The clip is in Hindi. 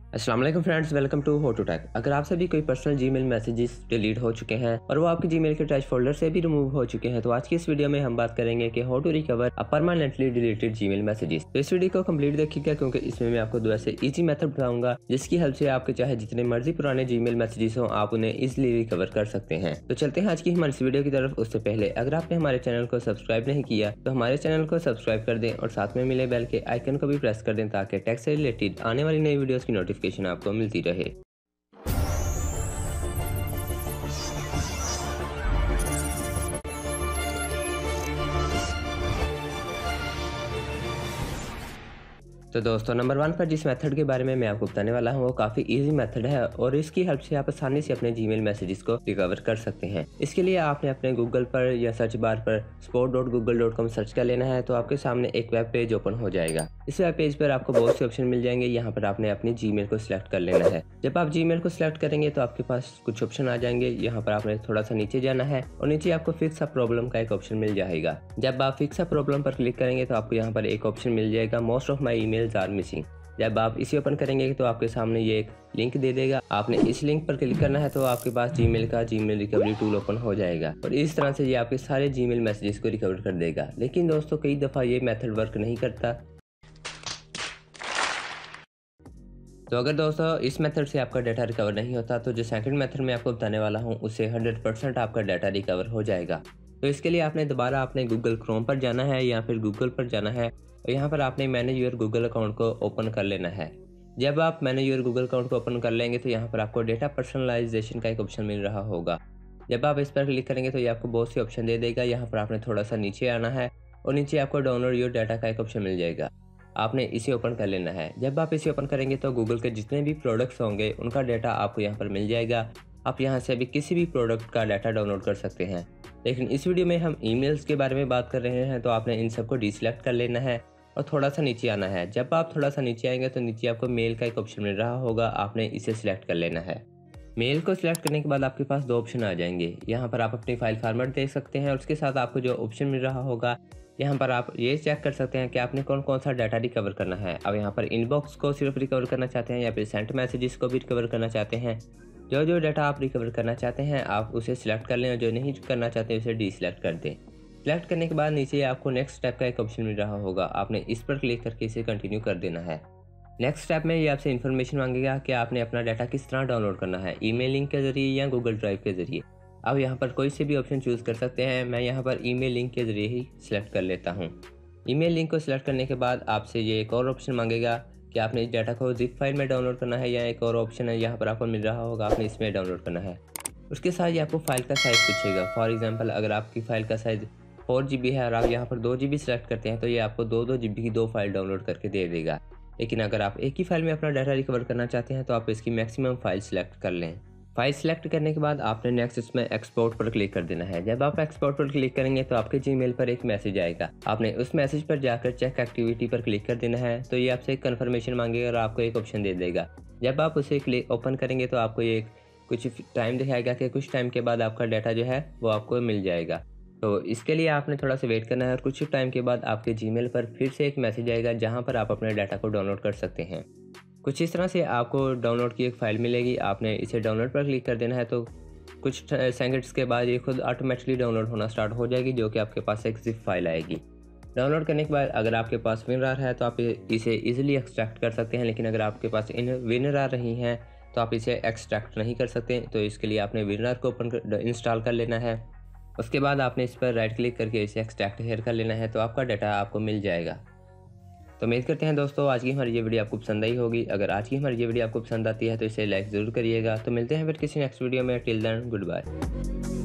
अस्सलाम वालेकुम friends, welcome to how to tech. अगर आप सभी कोई पर्सनल जीमेल मैसेजेस डिलीट हो चुके हैं और वो आपके जीमेल के ट्रैश फोल्डर से भी रिमूव हो चुके हैं, तो आज की इस वीडियो में हम बात करेंगे कि how to recover a permanently deleted Gmail messages. तो इस वीडियो को कंप्लीट देखिएगा क्योंकि इसमें मैं आपको दो ऐसे इजी मेथड बताऊंगा जिसकी हेल्प से आपके चाहे जितने मर्जी पुराने जीमेल मैसेजेस हो आप उन्हें इजिली रिकवर कर सकते हैं। तो चलते हैं आज की हमारी इस वीडियो की तरफ। उससे पहले अगर आपने हमारे चैनल को सब्सक्राइब नहीं किया तो हमारे चैनल को सब्सक्राइब कर दें और साथ में मिले बेल के आइकन को भी प्रेस कर दें ताकि टेक से रिलेटेड आने वाली नई वीडियोस की नोटिफिकेशन आपको मिलती रहे। तो दोस्तों, नंबर 1 पर जिस मेथड के बारे में मैं आपको बताने वाला हूँ वो काफ़ी इजी मेथड है और इसकी हेल्प से आप आसानी से अपने जीमेल मैसेजेस को रिकवर कर सकते हैं। इसके लिए आपने अपने गूगल पर या सर्च बार पर sport.google.com सर्च कर लेना है, तो आपके सामने एक वेब पेज ओपन हो जाएगा। इस वेब पेज पर आपको बहुत से ऑप्शन मिल जाएंगे। यहाँ पर आपने अपनी जीमेल को सिलेक्ट कर लेना है। जब आप जीमेल को सिलेक्ट करेंगे तो आपके पास कुछ ऑप्शन आ जाएंगे। यहाँ पर आपने थोड़ा सा नीचे जाना है और नीचे आपको फिक्स अ प्रॉब्लम का एक ऑप्शन मिल जाएगा। जब आप फिक्स अ प्रॉब्लम पर क्लिक करेंगे तो आपको यहाँ पर एक ऑप्शन मिल जाएगा most of my emails are missing. जब आप इसे ओपन करेंगे तो आपके सामने ये एक लिंक दे देगा। आपने इस लिंक पर क्लिक करना है तो आपके पास जीमेल का जीमेल रिकवरी टूल ओपन हो जाएगा और इस तरह से ये आपके सारे जीमेल मैसेजेस को रिकवर कर देगा। लेकिन दोस्तों, कई दफ़ा ये मेथड वर्क नहीं करता। तो अगर दोस्तों इस मेथड से आपका डाटा रिकवर नहीं होता तो जो सेकंड मेथड मैं आपको बताने वाला हूँ उससे 100% आपका डाटा रिकवर हो जाएगा। तो इसके लिए आपने दोबारा अपने गूगल क्रोम पर जाना है या फिर गूगल पर जाना है और यहाँ पर आपने मैनेज योर गूगल अकाउंट को ओपन कर लेना है। जब आप मैनेज योर गूगल अकाउंट को ओपन कर लेंगे तो यहाँ पर आपको डेटा पर्सनलाइजेशन का एक ऑप्शन मिल रहा होगा। जब आप इस पर क्लिक करेंगे तो ये आपको बहुत सी ऑप्शन दे देगा। यहाँ पर आपने थोड़ा सा नीचे आना है और नीचे आपको डाउनलोड योर डाटा का एक ऑप्शन मिल जाएगा। आपने इसे ओपन कर लेना है। जब आप इसे ओपन करेंगे तो गूगल के जितने भी प्रोडक्ट्स होंगे उनका डाटा आपको यहाँ पर मिल जाएगा। आप यहाँ से अभी किसी भी प्रोडक्ट का डाटा डाउनलोड कर सकते हैं। लेकिन इस वीडियो में हम ईमेल्स के बारे में बात कर रहे हैं, तो आपने इन सबको डिसेलेक्ट कर लेना है और थोड़ा सा नीचे आना है। जब आप थोड़ा सा नीचे आएंगे तो नीचे आपको मेल का एक ऑप्शन मिल रहा होगा। आपने इसे सिलेक्ट कर लेना है। मेल को सिलेक्ट करने के बाद आपके पास दो ऑप्शन आ जाएंगे। यहाँ पर आप अपनी फाइल फॉर्मेट देख सकते हैं और उसके साथ आपको जो ऑप्शन मिल रहा होगा यहाँ पर आप ये चेक कर सकते हैं कि आपने कौन कौन सा डाटा रिकवर करना है। अब यहाँ पर इनबॉक्स को सिर्फ रिकवर करना चाहते हैं या फिर सेंट मैसेजेस को भी रिकवर करना चाहते हैं। जो जो डाटा आप रिकवर करना चाहते हैं आप उसे सिलेक्ट कर लें और जो नहीं करना चाहते उसे डिसेलेक्ट कर दें। सिलेक्ट करने के बाद नीचे आपको नेक्स्ट स्टेप का एक ऑप्शन मिल रहा होगा। आपने इस पर क्लिक करके इसे कंटिन्यू कर देना है। नेक्स्ट स्टेप में ये आपसे इन्फॉर्मेशन मांगेगा कि आपने अपना डाटा किस तरह डाउनलोड करना है, ईमेल लिंक के जरिए या गूगल ड्राइव के जरिए। आप यहाँ पर कोई से भी ऑप्शन चूज़ कर सकते हैं। मैं यहाँ पर ईमेल लिंक के जरिए ही सिलेक्ट कर लेता हूँ। ईमेल लिंक को सिलेक्ट करने के बाद आपसे ये एक और ऑप्शन मांगेगा कि आपने इस डाटा को जिप फाइल में डाउनलोड करना है या एक और ऑप्शन है यहाँ पर आपको मिल रहा होगा, आपने इसमें डाउनलोड करना है। उसके साथ ये आपको फाइल का साइज़ पूछेगा। फॉर एग्जांपल, अगर आपकी फ़ाइल का साइज़ 4 GB है और आप यहाँ पर 2 GB सिलेक्ट करते हैं तो ये आपको 2 GB की 2 फाइल डाउनलोड करके दे देगा। लेकिन अगर आप एक ही फाइल में अपना डाटा रिकवर करना चाहते हैं तो आप इसकी मैक्सिमम फाइल सिलेक्ट कर लें। फाइल सिलेक्ट करने के बाद आपने नेक्स्ट इसमें एक्सपोर्ट पर क्लिक कर देना है। जब आप एक्सपोर्ट पर क्लिक करेंगे तो आपके जीमेल पर एक मैसेज आएगा। आपने उस मैसेज पर जाकर चेक एक्टिविटी पर क्लिक कर देना है। तो ये आपसे एक कन्फर्मेशन मांगेगा और आपको एक ऑप्शन दे देगा। जब आप उसे क्लिक ओपन करेंगे तो आपको ये कुछ टाइम दिखाएगा कि कुछ टाइम के बाद आपका डाटा जो है वो आपको मिल जाएगा। तो इसके लिए आपने थोड़ा सा वेट करना है और कुछ टाइम के बाद आपके जीमेल पर फिर से एक मैसेज आएगा जहाँ पर आप अपने डाटा को डाउनलोड कर सकते हैं। कुछ इस तरह से आपको डाउनलोड की एक फ़ाइल मिलेगी। आपने इसे डाउनलोड पर क्लिक कर देना है तो कुछ सेकंड्स के बाद ये खुद ऑटोमेटिकली डाउनलोड होना स्टार्ट हो जाएगी, जो कि आपके पास एक जिप फाइल आएगी। डाउनलोड करने के बाद अगर आपके पास WinRAR है तो आप इसे ईजिली एक्सट्रैक्ट कर सकते हैं। लेकिन अगर आपके पास WinRAR नहीं है तो आप इसे एक्सट्रैक्ट नहीं कर सकते। तो इसके लिए आपने WinRAR को इंस्टॉल कर लेना है। उसके बाद आपने इस पर राइट क्लिक करके इसे एक्सट्रैक्ट हेयर कर लेना है तो आपका डाटा आपको मिल जाएगा। तो उम्मीद करते हैं दोस्तों आज की हमारी ये वीडियो आपको पसंद आई होगी। अगर आज की हमारी ये वीडियो आपको पसंद आती है तो इसे लाइक ज़रूर करिएगा। तो मिलते हैं फिर किसी नेक्स्ट वीडियो में। Till then, good bye.